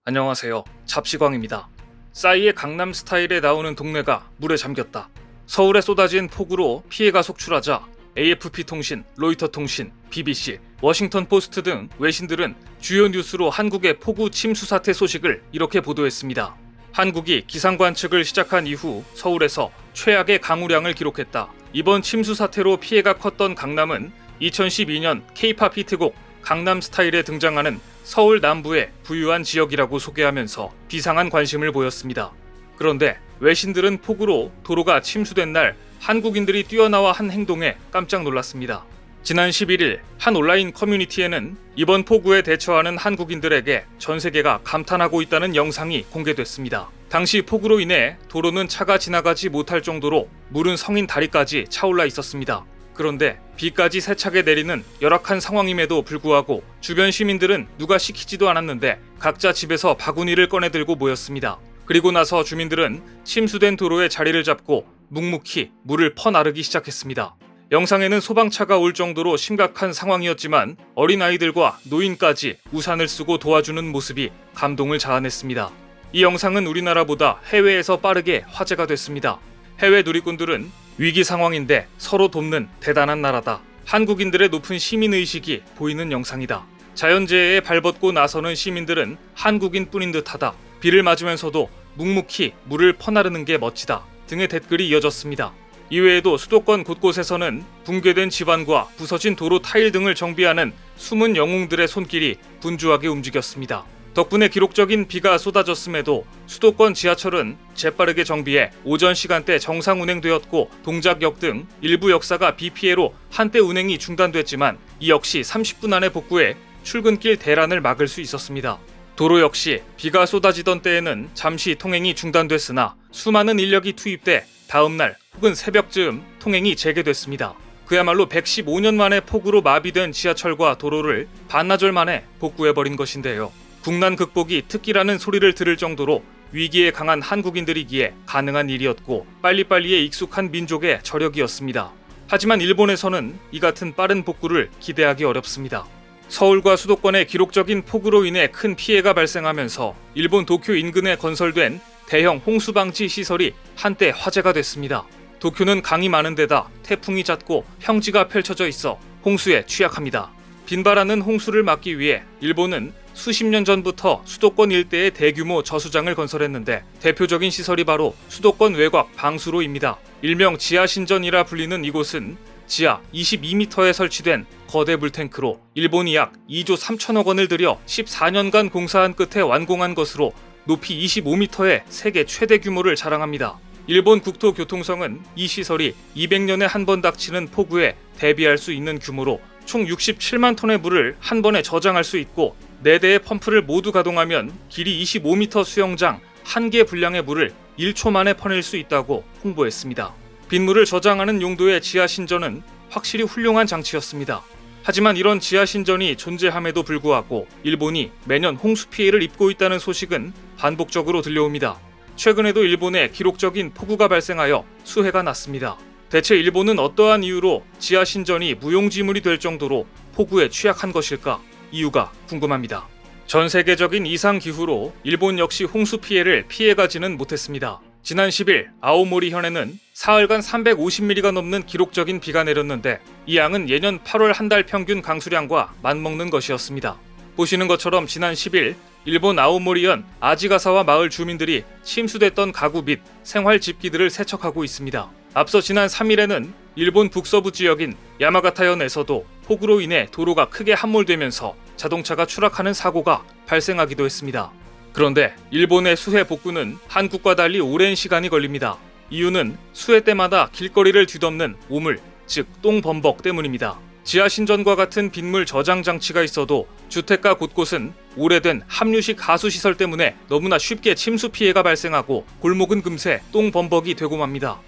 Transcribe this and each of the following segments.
안녕하세요. 잡시광입니다. 싸이의 강남 스타일에 나오는 동네가 물에 잠겼다. 서울에 쏟아진 폭우로 피해가 속출하자 AFP통신, 로이터통신, BBC, 워싱턴포스트 등 외신들은 주요 뉴스로 한국의 폭우 침수 사태 소식을 이렇게 보도했습니다. 한국이 기상관측을 시작한 이후 서울에서 최악의 강우량을 기록했다. 이번 침수 사태로 피해가 컸던 강남은 2012년 K-팝 히트곡 강남 스타일에 등장하는 서울 남부의 부유한 지역이라고 소개하면서 비상한 관심을 보였습니다. 그런데 외신들은 폭우로 도로가 침수된 날 한국인들이 뛰어나와 한 행동에 깜짝 놀랐습니다. 지난 11일 한 온라인 커뮤니티에는 이번 폭우에 대처하는 한국인들에게 전 세계가 감탄하고 있다는 영상이 공개됐습니다. 당시 폭우로 인해 도로는 차가 지나가지 못할 정도로 물은 성인 다리까지 차올라 있었습니다. 그런데 비까지 세차게 내리는 열악한 상황임에도 불구하고 주변 시민들은 누가 시키지도 않았는데 각자 집에서 바구니를 꺼내들고 모였습니다. 그리고 나서 주민들은 침수된 도로에 자리를 잡고 묵묵히 물을 퍼나르기 시작했습니다. 영상에는 소방차가 올 정도로 심각한 상황이었지만 어린아이들과 노인까지 우산을 쓰고 도와주는 모습이 감동을 자아냈습니다. 이 영상은 우리나라보다 해외에서 빠르게 화제가 됐습니다. 해외 누리꾼들은 위기 상황인데 서로 돕는 대단한 나라다. 한국인들의 높은 시민의식이 보이는 영상이다. 자연재해에 발벗고 나서는 시민들은 한국인 뿐인 듯하다. 비를 맞으면서도 묵묵히 물을 퍼나르는 게 멋지다. 등의 댓글이 이어졌습니다. 이외에도 수도권 곳곳에서는 붕괴된 집안과 부서진 도로 타일 등을 정비하는 숨은 영웅들의 손길이 분주하게 움직였습니다. 덕분에 기록적인 비가 쏟아졌음에도 수도권 지하철은 재빠르게 정비해 오전 시간대 정상 운행되었고 동작역 등 일부 역사가 비 피해로 한때 운행이 중단됐지만 이 역시 30분 안에 복구해 출근길 대란을 막을 수 있었습니다. 도로 역시 비가 쏟아지던 때에는 잠시 통행이 중단됐으나 수많은 인력이 투입돼 다음날 혹은 새벽쯤 통행이 재개됐습니다. 그야말로 115년 만에 폭우로 마비된 지하철과 도로를 반나절 만에 복구해버린 것인데요. 국난 극복이 특기라는 소리를 들을 정도로 위기에 강한 한국인들이기에 가능한 일이었고 빨리빨리에 익숙한 민족의 저력이었습니다. 하지만 일본에서는 이 같은 빠른 복구를 기대하기 어렵습니다. 서울과 수도권의 기록적인 폭우로 인해 큰 피해가 발생하면서 일본 도쿄 인근에 건설된 대형 홍수방지 시설이 한때 화제가 됐습니다. 도쿄는 강이 많은 데다 태풍이 잦고 평지가 펼쳐져 있어 홍수에 취약합니다. 빈발하는 홍수를 막기 위해 일본은 수십 년 전부터 수도권 일대에 대규모 저수장을 건설했는데 대표적인 시설이 바로 수도권 외곽 방수로입니다. 일명 지하신전이라 불리는 이곳은 지하 22m에 설치된 거대 물탱크로 일본이 약 2조 3천억 원을 들여 14년간 공사한 끝에 완공한 것으로 높이 25m의 세계 최대 규모를 자랑합니다. 일본 국토교통성은 이 시설이 200년에 한 번 닥치는 폭우에 대비할 수 있는 규모로 총 67만 톤의 물을 한 번에 저장할 수 있고 4대의 펌프를 모두 가동하면 길이 25m 수영장 1개 분량의 물을 1초 만에 퍼낼 수 있다고 홍보했습니다. 빗물을 저장하는 용도의 지하신전은 확실히 훌륭한 장치였습니다. 하지만 이런 지하신전이 존재함에도 불구하고 일본이 매년 홍수 피해를 입고 있다는 소식은 반복적으로 들려옵니다. 최근에도 일본에 기록적인 폭우가 발생하여 수해가 났습니다. 대체 일본은 어떠한 이유로 지하신전이 무용지물이 될 정도로 폭우에 취약한 것일까? 이유가 궁금합니다. 전 세계적인 이상기후로 일본 역시 홍수 피해를 피해가지는 못했습니다. 지난 10일 아오모리현에는 사흘간 350mm가 넘는 기록적인 비가 내렸는데 이 양은 예년 8월 한 달 평균 강수량과 맞먹는 것이었습니다. 보시는 것처럼 지난 10일 일본 아오모리현 아지가사와 마을 주민들이 침수됐던 가구 및 생활 집기들을 세척하고 있습니다. 앞서 지난 3일에는 일본 북서부 지역인 야마가타현에서도 폭우로 인해 도로가 크게 함몰되면서 자동차가 추락하는 사고가 발생하기도 했습니다. 그런데 일본의 수해 복구는 한국과 달리 오랜 시간이 걸립니다. 이유는 수해 때마다 길거리를 뒤덮는 오물, 즉 똥범벅 때문입니다. 지하신전과 같은 빗물 저장 장치가 있어도 주택가 곳곳은 오래된 함유식 하수시설 때문에 너무나 쉽게 침수 피해가 발생하고 골목은 금세 똥범벅이 되고 맙니다.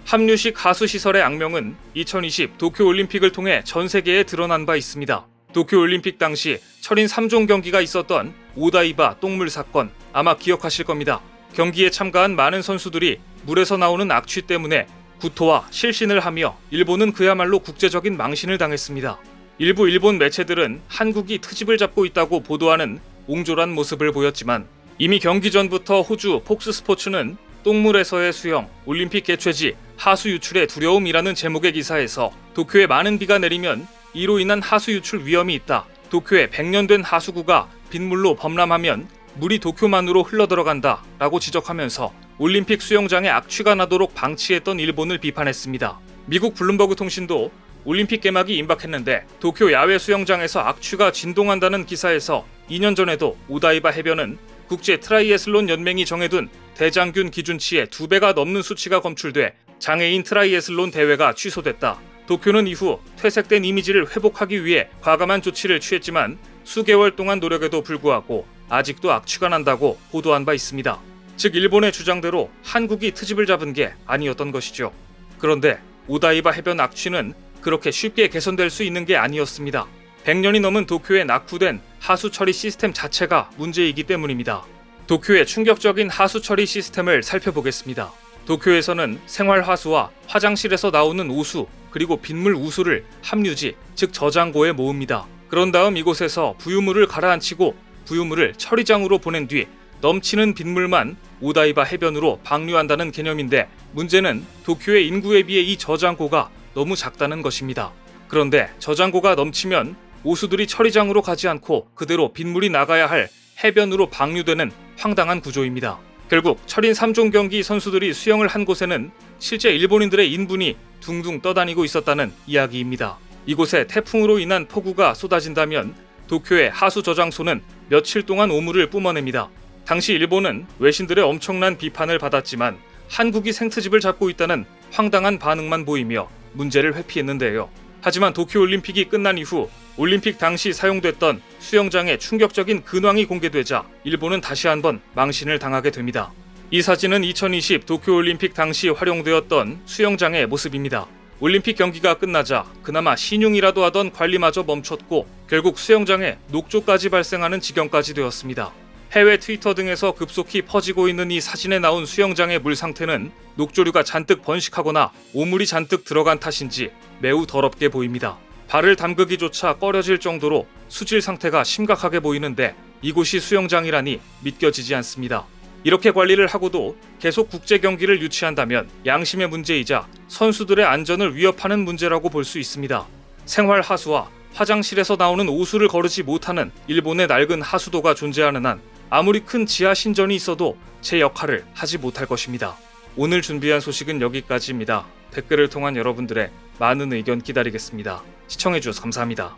함유식 하수시설의 악명은 2020 도쿄올림픽을 통해 전 세계에 드러난 바 있습니다. 도쿄올림픽 당시 철인 3종 경기가 있었던 오다이바 똥물 사건 아마 기억하실 겁니다. 경기에 참가한 많은 선수들이 물에서 나오는 악취 때문에 구토와 실신을 하며 일본은 그야말로 국제적인 망신을 당했습니다. 일부 일본 매체들은 한국이 트집을 잡고 있다고 보도하는 옹졸한 모습을 보였지만 이미 경기 전부터 호주 폭스스포츠는 똥물에서의 수영, 올림픽 개최지 하수 유출의 두려움이라는 제목의 기사에서 도쿄에 많은 비가 내리면 이로 인한 하수 유출 위험이 있다. 도쿄에 100년 된 하수구가 빗물로 범람하면 물이 도쿄만으로 흘러들어간다 라고 지적하면서 올림픽 수영장에 악취가 나도록 방치했던 일본을 비판했습니다. 미국 블룸버그 통신도 올림픽 개막이 임박했는데 도쿄 야외 수영장에서 악취가 진동한다는 기사에서 2년 전에도 오다이바 해변은 국제 트라이애슬론 연맹이 정해둔 대장균 기준치의 2배가 넘는 수치가 검출돼 장애인 트라이애슬론 대회가 취소됐다. 도쿄는 이후 퇴색된 이미지를 회복하기 위해 과감한 조치를 취했지만 수개월 동안 노력에도 불구하고 아직도 악취가 난다고 보도한 바 있습니다. 즉 일본의 주장대로 한국이 트집을 잡은 게 아니었던 것이죠. 그런데 오다이바 해변 악취는 그렇게 쉽게 개선될 수 있는 게 아니었습니다. 100년이 넘은 도쿄에 낙후된 하수 처리 시스템 자체가 문제이기 때문입니다. 도쿄의 충격적인 하수 처리 시스템을 살펴보겠습니다. 도쿄에서는 생활하수와 화장실에서 나오는 오수 그리고 빗물 우수를 함유지 즉 저장고에 모읍니다. 그런 다음 이곳에서 부유물을 가라앉히고 부유물을 처리장으로 보낸 뒤 넘치는 빗물만 오다이바 해변으로 방류한다는 개념인데 문제는 도쿄의 인구에 비해 이 저장고가 너무 작다는 것입니다. 그런데 저장고가 넘치면 오수들이 처리장으로 가지 않고 그대로 빗물이 나가야 할 해변으로 방류되는 황당한 구조입니다. 결국 철인 3종 경기 선수들이 수영을 한 곳에는 실제 일본인들의 인분이 둥둥 떠다니고 있었다는 이야기입니다. 이곳에 태풍으로 인한 폭우가 쏟아진다면 도쿄의 하수 저장소는 며칠 동안 오물을 뿜어냅니다. 당시 일본은 외신들의 엄청난 비판을 받았지만 한국이 생트집을 잡고 있다는 황당한 반응만 보이며 문제를 회피했는데요. 하지만 도쿄올림픽이 끝난 이후 올림픽 당시 사용됐던 수영장의 충격적인 근황이 공개되자 일본은 다시 한번 망신을 당하게 됩니다. 이 사진은 2020 도쿄올림픽 당시 활용되었던 수영장의 모습입니다. 올림픽 경기가 끝나자 그나마 신용이라도 하던 관리마저 멈췄고 결국 수영장에 녹조까지 발생하는 지경까지 되었습니다. 해외 트위터 등에서 급속히 퍼지고 있는 이 사진에 나온 수영장의 물 상태는 녹조류가 잔뜩 번식하거나 오물이 잔뜩 들어간 탓인지 매우 더럽게 보입니다. 발을 담그기조차 꺼려질 정도로 수질 상태가 심각하게 보이는데 이곳이 수영장이라니 믿겨지지 않습니다. 이렇게 관리를 하고도 계속 국제 경기를 유치한다면 양심의 문제이자 선수들의 안전을 위협하는 문제라고 볼 수 있습니다. 생활 하수와 화장실에서 나오는 오수를 거르지 못하는 일본의 낡은 하수도가 존재하는 한 아무리 큰 지하 신전이 있어도 제 역할을 하지 못할 것입니다. 오늘 준비한 소식은 여기까지입니다. 댓글을 통한 여러분들의 많은 의견 기다리겠습니다. 시청해주셔서 감사합니다.